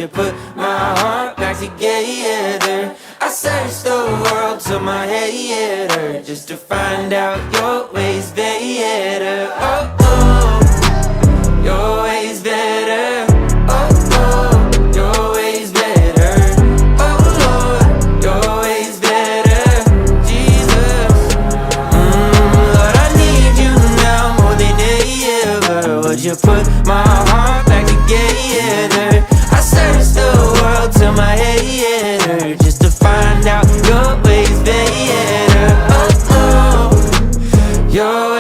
put my heart back together? I searched the world till my head hurt, just to find out your way's better. Oh, oh, your way's better. Oh, oh, your way's better. Oh, Lord, your way's better. Jesus, Lord, I need you now more than ever. Would you put my heart back together? I searched the world till my head hurt, just to find out your way's better. Oh, oh, your